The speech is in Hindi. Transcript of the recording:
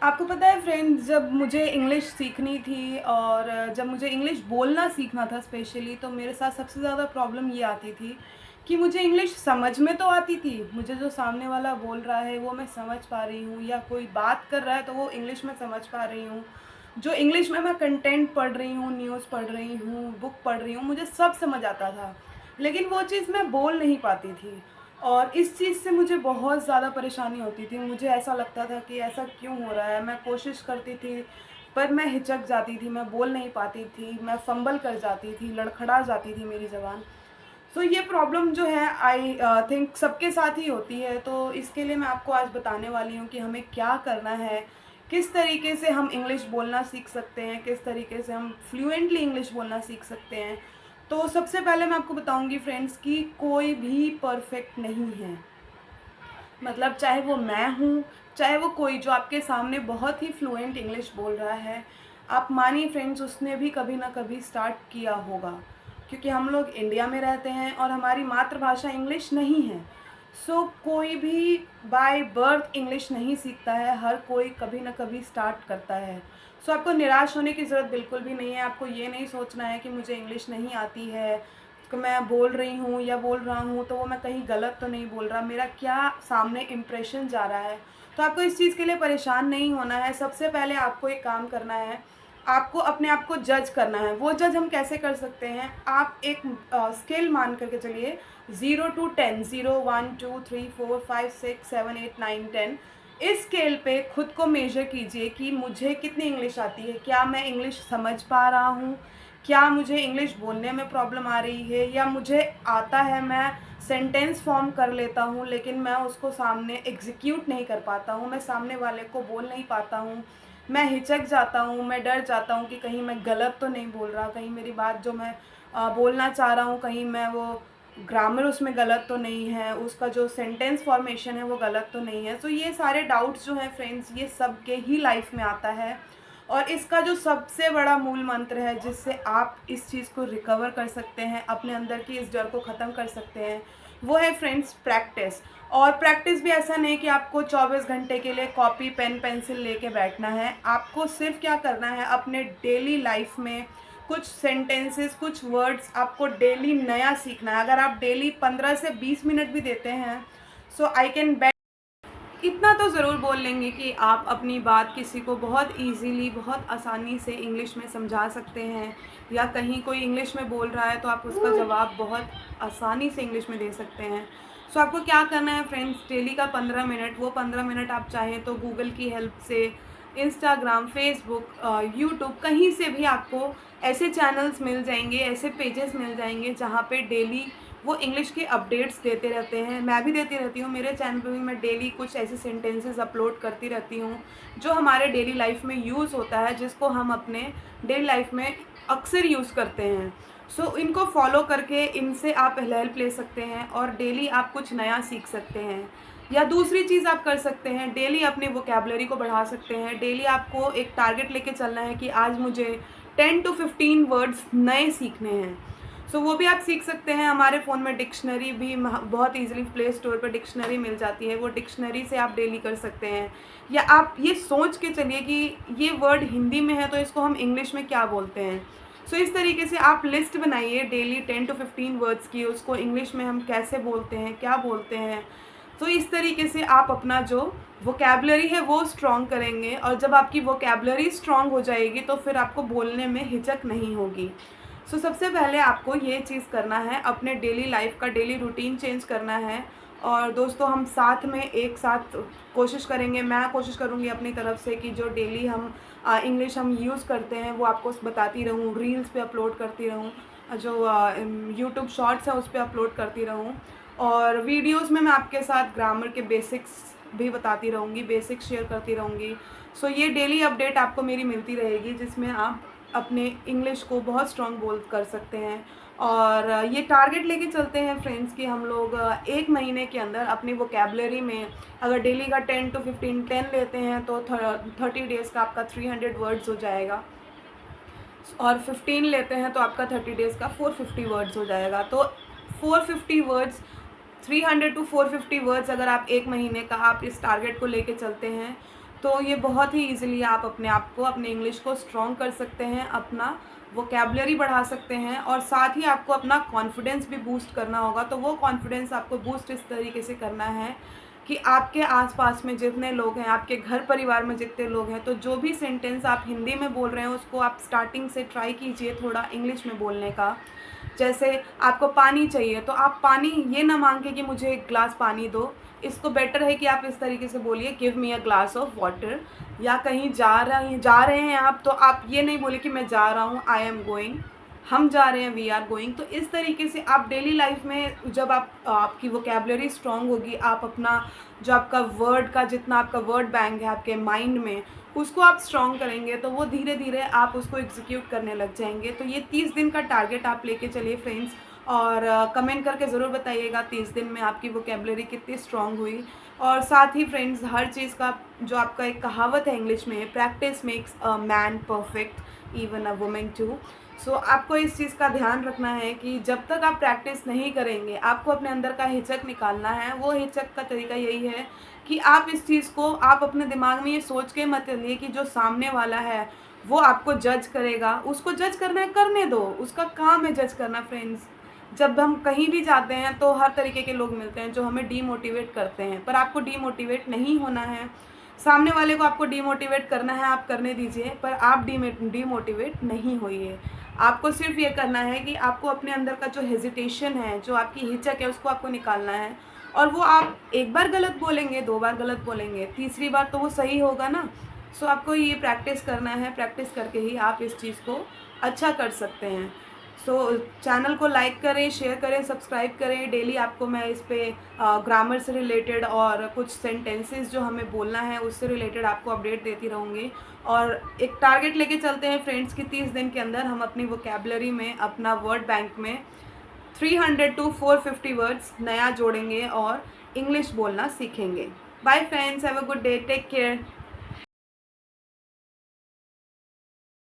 आपको पता है फ्रेंड्स, जब मुझे इंग्लिश सीखनी थी और जब मुझे इंग्लिश बोलना सीखना था स्पेशली, तो मेरे साथ सबसे ज़्यादा प्रॉब्लम ये आती थी कि मुझे इंग्लिश समझ में तो आती थी, मुझे जो सामने वाला बोल रहा है वो मैं समझ पा रही हूँ, या कोई बात कर रहा है तो वो इंग्लिश में समझ पा रही हूँ। जो इंग्लिश में मैं कंटेंट पढ़ रही हूँ, न्यूज़ पढ़ रही हूँ, बुक पढ़ रही हूँ, मुझे सब समझ आता था, लेकिन वो चीज़ मैं बोल नहीं पाती थी। और इस चीज़ से मुझे बहुत ज़्यादा परेशानी होती थी। मुझे ऐसा लगता था कि ऐसा क्यों हो रहा है? मैं कोशिश करती थी, पर मैं हिचक जाती थी, मैं बोल नहीं पाती थी, मैं फ़ंबल कर जाती थी, लड़खड़ा जाती थी मेरी ज़बान। सो ये प्रॉब्लम जो है आई थिंक सबके साथ ही होती है। तो इसके लिए मैं आपको आज बताने वाली हूँ कि हमें क्या करना है, किस तरीके से हम इंग्लिश बोलना सीख सकते हैं, किस तरीके से हम फ्लुएंटली इंग्लिश बोलना सीख सकते हैं। तो सबसे पहले मैं आपको बताऊँगी फ्रेंड्स कि कोई भी परफेक्ट नहीं है। मतलब चाहे वो मैं हूँ, चाहे वो कोई जो आपके सामने बहुत ही फ्लुएंट इंग्लिश बोल रहा है, आप मानिए फ्रेंड्स उसने भी कभी ना कभी स्टार्ट किया होगा, क्योंकि हम लोग इंडिया में रहते हैं और हमारी मातृभाषा इंग्लिश नहीं है। सो कोई भी बाय बर्थ इंग्लिश नहीं सीखता है, हर कोई कभी ना कभी स्टार्ट करता है। सो आपको निराश होने की ज़रूरत बिल्कुल भी नहीं है। आपको ये नहीं सोचना है कि मुझे इंग्लिश नहीं आती है, कि मैं बोल रही हूँ या बोल रहा हूँ तो वो मैं कहीं गलत तो नहीं बोल रहा, मेरा क्या सामने इम्प्रेशन जा रहा है। तो आपको इस चीज़ के लिए परेशान नहीं होना है। सबसे पहले आपको एक काम करना है, आपको अपने आप को जज करना है। वो जज हम कैसे कर सकते हैं, आप एक स्केल मान करके चलिए, 0 to 10, 0 1 2 3 4 5 6 7 8 9 10। इस स्केल पे खुद को मेजर कीजिए कि मुझे कितनी इंग्लिश आती है, क्या मैं इंग्लिश समझ पा रहा हूँ, क्या मुझे इंग्लिश बोलने में प्रॉब्लम आ रही है, या मुझे आता है, मैं सेंटेंस फॉर्म कर लेता हूँ लेकिन मैं उसको सामने एग्जीक्यूट नहीं कर पाता हूँ, मैं सामने वाले को बोल नहीं पाता हूँ, मैं हिचक जाता हूँ, मैं डर जाता हूँ कि कहीं मैं गलत तो नहीं बोल रहा, कहीं मेरी बात जो मैं बोलना चाह रहा हूँ, कहीं मैं वो ग्रामर उसमें गलत तो नहीं है, उसका जो सेंटेंस फॉर्मेशन है वो गलत तो नहीं है। तो ये सारे डाउट्स जो हैं फ्रेंड्स, ये सबके ही लाइफ में आता है। और इसका जो सबसे बड़ा मूल मंत्र है जिससे आप इस चीज़ को रिकवर कर सकते हैं, अपने अंदर की इस डर को ख़त्म कर सकते हैं, वो है फ्रेंड्स प्रैक्टिस। और प्रैक्टिस भी ऐसा नहीं कि आपको 24 घंटे के लिए कॉपी पेन पेंसिल लेके बैठना है। आपको सिर्फ क्या करना है, अपने डेली लाइफ में कुछ सेंटेंसेस, कुछ वर्ड्स आपको डेली नया सीखना है। अगर आप डेली 15 से 20 मिनट भी देते हैं, सो आई कैन इतना तो ज़रूर बोल लेंगे कि आप अपनी बात किसी को बहुत ईज़िली, बहुत आसानी से इंग्लिश में समझा सकते हैं, या कहीं कोई इंग्लिश में बोल रहा है तो आप उसका जवाब बहुत आसानी से इंग्लिश में दे सकते हैं। सो आपको क्या करना है फ्रेंड्स, डेली का 15 मिनट, वो 15 मिनट आप चाहें तो गूगल की हेल्प से, इंस्टाग्राम, फेसबुक, यूट्यूब, कहीं से भी आपको ऐसे चैनल्स मिल जाएंगे, ऐसे पेजेस मिल जाएंगे जहाँ पे डेली वो इंग्लिश के अपडेट्स देते रहते हैं। मैं भी देती रहती हूँ, मेरे चैनल पे भी मैं डेली कुछ ऐसे सेंटेंसेस अपलोड करती रहती हूँ जो हमारे डेली लाइफ में यूज़ होता है, जिसको हम अपने डेली लाइफ में अक्सर यूज़ करते हैं। सो इनको फॉलो करके इनसे आप हेल्प ले सकते हैं और डेली आप कुछ नया सीख सकते हैं। या दूसरी चीज़ आप कर सकते हैं, डेली अपनी वोकैबुलरी को बढ़ा सकते हैं। डेली आपको एक टारगेट लेके चलना है कि आज मुझे 10 to 15 वर्ड्स नए सीखने हैं। सो वो भी आप सीख सकते हैं। हमारे फ़ोन में डिक्शनरी भी बहुत ईज़िली प्ले स्टोर पर डिक्शनरी मिल जाती है, वो डिक्शनरी से आप डेली कर सकते हैं। या आप ये सोच के चलिए कि ये वर्ड हिंदी में है तो इसको हम इंग्लिश में क्या बोलते हैं। सो इस तरीके से आप लिस्ट बनाइए डेली 10 to 15 वर्ड्स की, उसको इंग्लिश में हम कैसे बोलते हैं, क्या बोलते हैं। तो इस तरीके से आप अपना जो वोकैबुलरी है वो स्ट्रॉन्ग करेंगे, और जब आपकी वोकैबुलरी स्ट्रॉन्ग हो जाएगी तो फिर आपको बोलने में हिचक नहीं होगी। सो सबसे पहले आपको ये चीज़ करना है, अपने डेली लाइफ का डेली रूटीन चेंज करना है। और दोस्तों हम साथ में एक साथ कोशिश करेंगे, मैं कोशिश करूँगी अपनी तरफ से कि जो डेली हम इंग्लिश हम यूज़ करते हैं वो आपको बताती रहूँ, रील्स पे अपलोड करती रहूँ, जो यूट्यूब शॉर्ट्स हैं उस पर अपलोड करती रहूँ। और वीडियोस में मैं आपके साथ ग्रामर के बेसिक्स भी बताती रहूँगी, बेसिक्स शेयर करती रहूँगी। सो ये डेली अपडेट आपको मेरी मिलती रहेगी, जिसमें आप अपने इंग्लिश को बहुत स्ट्रॉन्ग बोल कर सकते हैं। और ये टारगेट लेके चलते हैं फ्रेंड्स कि हम लोग 1 महीने के अंदर अपनी वोकैबुलरी में अगर डेली का 10 to 15 10 लेते हैं तो 30 डेज़ का आपका 300 वर्ड्स हो जाएगा, और 15 लेते हैं तो आपका 30 डेज़ का 450 वर्ड्स हो जाएगा। तो 450 वर्ड्स, 300 to 450 वर्ड्स अगर आप 1 महीने का आप इस टारगेट को लेके चलते हैं तो ये बहुत ही ईज़िली आप अपने आप को, अपने इंग्लिश को स्ट्रॉन्ग कर सकते हैं, अपना वोकैबुलरी बढ़ा सकते हैं और साथ ही आपको अपना कॉन्फिडेंस भी बूस्ट करना होगा। तो वो कॉन्फिडेंस आपको बूस्ट इस तरीके से करना है कि आपके आस-पास में जितने लोग हैं, आपके घर परिवार में जितने लोग हैं, तो जो भी सेंटेंस आप हिंदी में बोल रहे हैं उसको आप स्टार्टिंग से ट्राई कीजिए थोड़ा इंग्लिश में बोलने का। जैसे आपको पानी चाहिए तो आप पानी ये ना माँग के कि मुझे 1 ग्लास पानी दो, इसको बेटर है कि आप इस तरीके से बोलिए give me a glass of water. या कहीं जा रहे हैं आप, तो आप ये नहीं बोले कि मैं जा रहा हूँ, आई एम गोइंग, हम जा रहे हैं, वी आर गोइंग। तो इस तरीके से आप डेली लाइफ में जब आपकी वोकैबुलरी स्ट्रॉन्ग होगी, आप अपना जो आपका वर्ड का जितना आपका वर्ड बैंक है आपके माइंड में, उसको आप स्ट्रॉन्ग करेंगे तो वो धीरे धीरे आप उसको एग्जीक्यूट करने लग जाएंगे। तो ये 30 दिन का टारगेट आप लेके चलिए फ्रेंड्स, और कमेंट करके ज़रूर बताइएगा 30 दिन में आपकी वोकैबुलरी कितनी स्ट्रॉन्ग हुई। और साथ ही फ्रेंड्स, हर चीज़ का जो आपका एक कहावत है इंग्लिश में, practice makes a man perfect, even a women too. So आपको इस चीज़ का ध्यान रखना है कि जब तक आप प्रैक्टिस नहीं करेंगे, आपको अपने अंदर का हिचक निकालना है। वो हिचक का तरीका यही है कि आप इस चीज़ को, आप अपने दिमाग में ये सोच के मत चलिए कि जो सामने वाला है वो आपको जज करेगा। उसको जज करना है, करने दो, उसका काम है जज करना फ्रेंड्स। जब हम कहीं भी जाते हैं तो हर तरीके के लोग मिलते हैं जो हमें डीमोटिवेट करते हैं, पर आपको डीमोटिवेट नहीं होना है। सामने वाले को आपको डीमोटिवेट करना है, आप करने दीजिए, पर आप डीमोटिवेट नहीं होइए। आपको सिर्फ ये करना है कि आपको अपने अंदर का जो हेजिटेशन है, जो आपकी हिचक है, उसको आपको निकालना है। और वो आप एक बार गलत बोलेंगे, 2 बार गलत बोलेंगे, तीसरी बार तो वो सही होगा ना। सो आपको ये प्रैक्टिस करना है, प्रैक्टिस करके ही आप इस चीज़ को अच्छा कर सकते हैं। सो चैनल को लाइक करें, शेयर करें, सब्सक्राइब करें। डेली आपको मैं इस पे ग्रामर से रिलेटेड और कुछ सेंटेंसेस जो हमें बोलना है उससे रिलेटेड आपको अपडेट देती रहूँगी। और एक टारगेट लेके चलते हैं फ्रेंड्स कि 30 दिन के अंदर हम अपनी वोकैबुलरी में, अपना वर्ड बैंक में 300 टू 450 वर्ड्स नया जोड़ेंगे और इंग्लिश बोलना सीखेंगे। Bye friends, have a good day, take care.